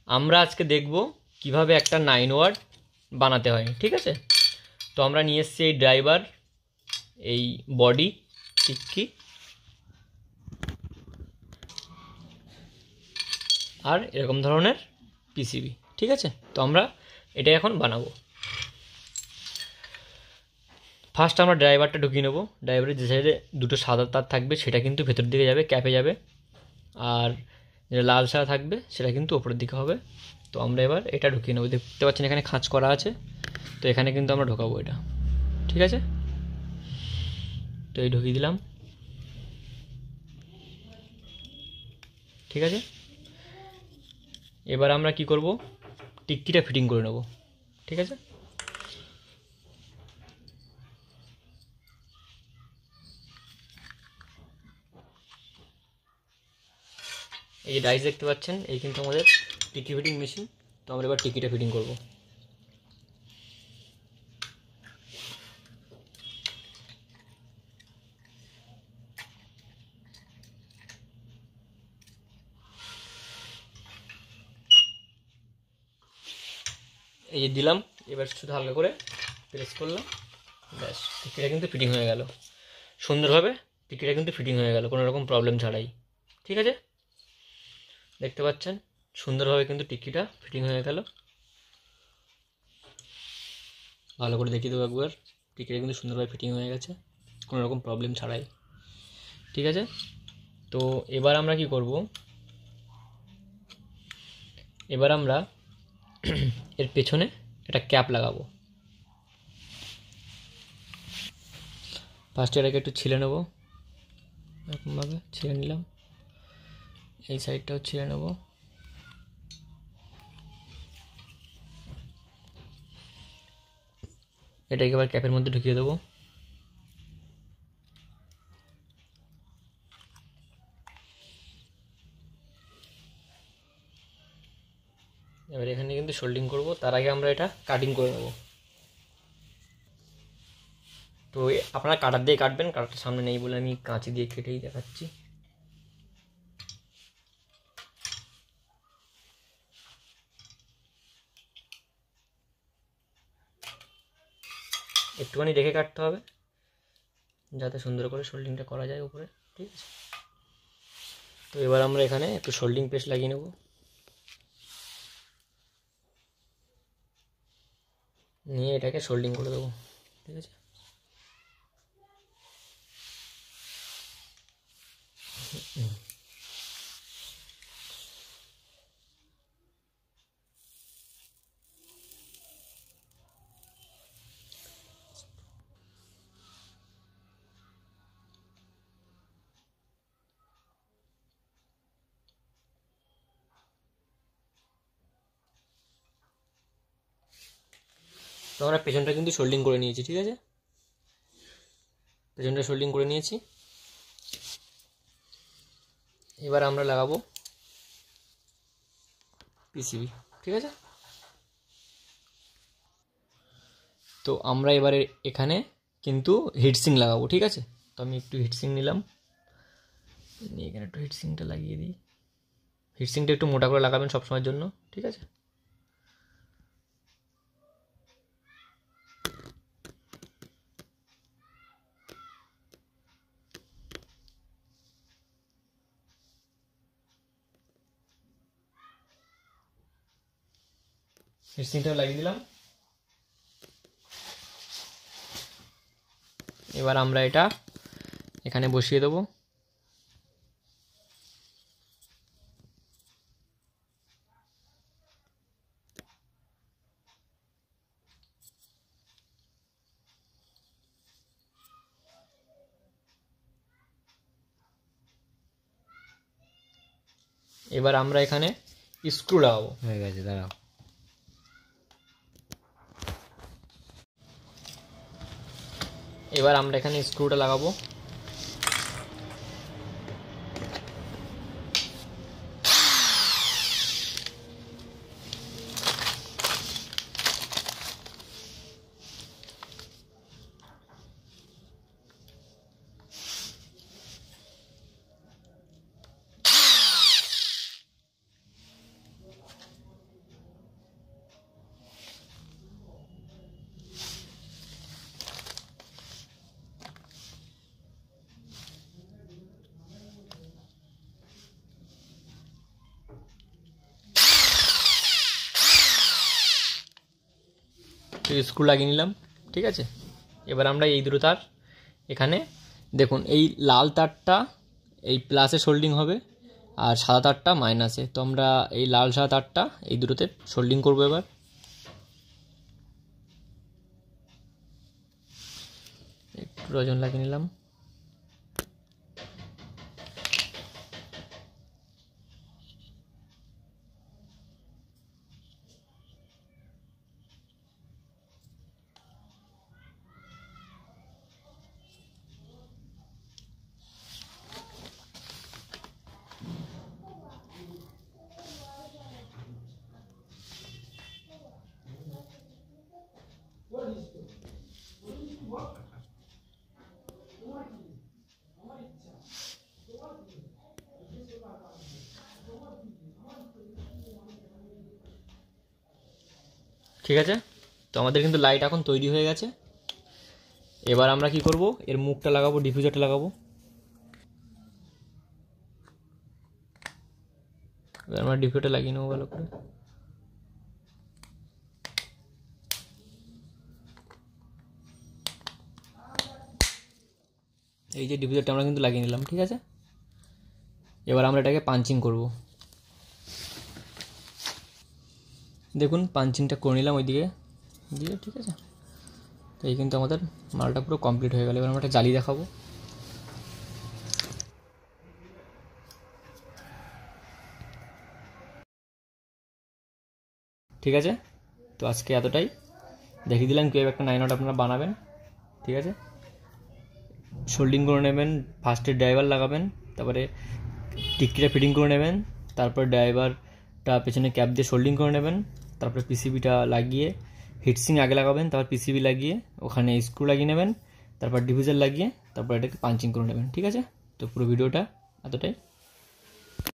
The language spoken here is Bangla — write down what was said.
আমরা আজকে দেখব কিভাবে একটা 9 ওয়াট বানাতে হয়, ঠিক আছে। তো আমরা নিয়ে এসেছি এই ড্রাইভার, এই বডি, টিক্কি আর এরকম ধরনের পিসিবি, ঠিক আছে। তো আমরা এটা এখন বানাবো। ফার্স্ট আমরা ড্রাইভারটা ঢুকিয়ে নেবো। ড্রাইভারের যে সাইডে দুটো সাদা তার থাকবে সেটা কিন্তু ভেতর দিকে যাবে, ক্যাপে যাবে, আর যেটা লাল সাদা থাকবে সেটা কিন্তু ওপরের দিকে হবে। তো আমরা এবার এটা ঢুকিয়ে নেবো। দেখতে পাচ্ছেন এখানে খাঁজ করা আছে, তো এখানে কিন্তু আমরা ঢোকাবো এটা, ঠিক আছে। তো এই ঢুকিয়ে দিলাম, ঠিক আছে। এবার আমরা কি করব, টিক্কিটা ফিটিং করে নেব, ঠিক আছে। এই ডাইস দেখতে পাচ্ছেন, এই কিন্তু আমাদের টিকি ফিটিং মেশিন। তো আমরা এবার টিকিটা ফিটিং করব। এই যে দিলাম, এবার শুধু হালকা করে প্রেস করলাম, ব্যাস টিকিটা কিন্তু ফিটিং হয়ে গেল সুন্দরভাবে। টিকিটা কিন্তু ফিটিং হয়ে গেল কোনো রকম প্রবলেম ছাড়াই, ঠিক আছে। দেখতে পাচ্ছেন সুন্দরভাবে কিন্তু টিকিটা ফিটিং হয়ে গেল। ভালো করে দেখিয়ে দেবো একবার, টিকিটা কিন্তু সুন্দরভাবে ফিটিং হয়ে গেছে কোনো রকম প্রবলেম ছাড়াই, ঠিক আছে। তো এবার আমরা কি করব, এবার আমরা এর পেছনে একটা ক্যাপ লাগাবো। ফার্স্টে এটাকে একটু ছিলে নেবো, এরকমভাবে ছিলে নিলাম। এই সাইডটাও ছিলে নেব। এটাকে এবার ক্যাপের মধ্যে ঢুকিয়ে দেবো। এবার এখানে কিন্তু সোল্ডিং করব, তার আগে আমরা এটা কাটিং করে নেব। তো আপনারা কাটার দিয়ে কাটবেন, কাটারটা সামনে নেই বলে আমি কাঁচি দিয়ে কেটেই দেখাচ্ছি। একটুখানি রেখে কাটতে হবে যাতে সুন্দর করে সোল্ডিংটা করা যায় উপরে, ঠিক আছে। তো এবার আমরা এখানে একটু সোল্ডিং পেস্ট লাগিয়ে নেব, নিয়ে এটাকে সোল্ডিং করে দেবো, ঠিক আছে। তো আমরা পেছনটা কিন্তু সোল্ডিং করে নিয়েছি, ঠিক আছে। পেছনটা সোল্ডিং করে নিয়েছি। এবার আমরা লাগাবো পিসিবি, ঠিক আছে। তো আমরা এবারে এখানে কিন্তু হিটসিং লাগাবো, ঠিক আছে। তো আমি একটু হিটসিং নিলাম, নিয়ে এখানে একটু হিটসিংটা লাগিয়ে দিই। হিটসিংটা একটু মোটা করে লাগাবেন সবসময়ের জন্য, ঠিক আছে। হিটসিংটা লাগিয়ে দিলাম। এবার আমরা এটা এখানে বসিয়ে দেবো। এবার আমরা এখানে স্ক্রু লাগাবো, হয়ে গেছে, দাঁড়াও। এবার আমরা এখানে স্ক্রুটা লাগাবো। স্ক্রু লাগিয়ে নিলাম, ঠিক আছে। এবার আমরা এই দুটো তার এখানে দেখুন, এই লাল তারটা এই প্লাসে সোল্ডিং হবে আর সাদা তারটা মাইনাসে। তো আমরা এই লাল সাদা তারটা এই দুটোতে সোল্ডিং করবো। এবার একটু রজন লাগিয়ে নিলাম। ঠিক আছে, তো আমাদের কিন্তু লাইট এখন তৈরি হয়ে গেছে। এবার আমরা কি করব, এর মুখটা লাগাবো, ডিফিউজারটা লাগাবো। এবার আমরা ডিফিউজারটা লাগিয়ে নেবো ভালো করে। এই যে ডিফিউজারটা আমরা কিন্তু লাগিয়ে নিলাম, ঠিক আছে। এবার আমরা এটাকে পাঞ্চিং করব। দেখুন পাঞ্চিংটা করে নিলাম ওইদিকে দিয়ে, ঠিক আছে। তো এই কিন্তু আমাদের মালটা পুরো কমপ্লিট হয়ে গেল। এবার আমরা একটা জালি দেখাবো। ঠিক আছে, তো আজকে এতটাই দেখিয়ে দিলাম কীভাবে একটা 9 নট আপনারা বানাবেন, ঠিক আছে। সোল্ডিং করে নেবেন, ফার্স্টে ড্রাইভার লাগাবেন, তারপরে টিকিটা ফিটিং করে নেবেন, তারপর ড্রাইভারটা পেছনে ক্যাপ দিয়ে সোল্ডিং করে নেবেন, তারপরে পিসিবিটা লাগিয়ে হিটসিং আগে লাগাবেন, তারপর পিসিবি লাগিয়ে ওখানে স্ক্রু লাগিয়ে নেবেন, তারপর ডিফিউজার লাগিয়ে তারপর এটাকে পাঞ্চিং করে নেবেন, ঠিক আছে। তো পুরো ভিডিওটা এতটাই।